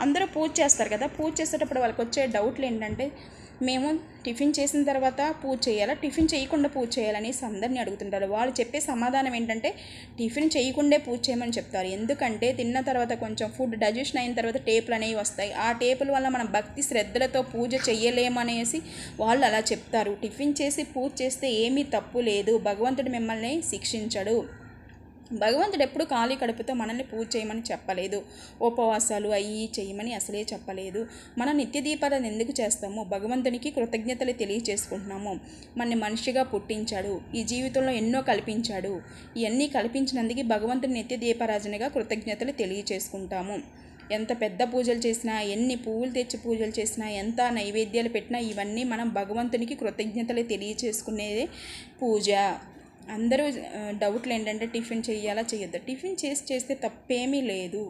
అందరూ పూజ చేస్తారు కదా, పూజ చేసేటప్పుడు వాళ్ళకి వచ్చే డౌట్లు ఏంటంటే, మేము టిఫిన్ చేసిన తర్వాత పూజ చేయాలా, టిఫిన్ చేయకుండా పూజ చేయాలనేసి అందరినీ అడుగుతుంటారు. వాళ్ళు చెప్పే సమాధానం ఏంటంటే, టిఫిన్ చేయకుండే పూజ చేయమని చెప్తారు. ఎందుకంటే తిన్న తర్వాత కొంచెం ఫుడ్ డైజెషన్ అయిన తర్వాత టేపులు అనేవి వస్తాయి. ఆ టేపుల వల్ల మనం భక్తి శ్రద్ధలతో పూజ చేయలేమనేసి వాళ్ళు అలా చెప్తారు. టిఫిన్ చేసి పూజ చేస్తే ఏమీ తప్పు లేదు, భగవంతుడు మిమ్మల్ని శిక్షించడు. భగవంతుడు ఎప్పుడు ఖాళీ కడుపుతో మనల్ని పూజ చేయమని చెప్పలేదు, ఉపవాసాలు అయ్యి చేయమని అసలే చెప్పలేదు. మన నిత్య దీపాలను ఎందుకు చేస్తాము? భగవంతునికి కృతజ్ఞతలు తెలియచేసుకుంటున్నాము. మనని మనిషిగా పుట్టించాడు, ఈ జీవితంలో ఎన్నో కల్పించాడు. ఇవన్నీ కల్పించినందుకు భగవంతుని నిత్య దీపారాజనగా కృతజ్ఞతలు తెలియచేసుకుంటాము. ఎంత పెద్ద పూజలు చేసినా, ఎన్ని పువ్వులు తెచ్చి పూజలు చేసినా, ఎంత నైవేద్యాలు పెట్టినా, ఇవన్నీ మనం భగవంతునికి కృతజ్ఞతలు తెలియచేసుకునేదే పూజ. అందరూ డౌట్లు ఏంటంటే టిఫిన్ చేయాలా చేయొద్దా? టిఫిన్ చేస్తే తప్పేమీ లేదు.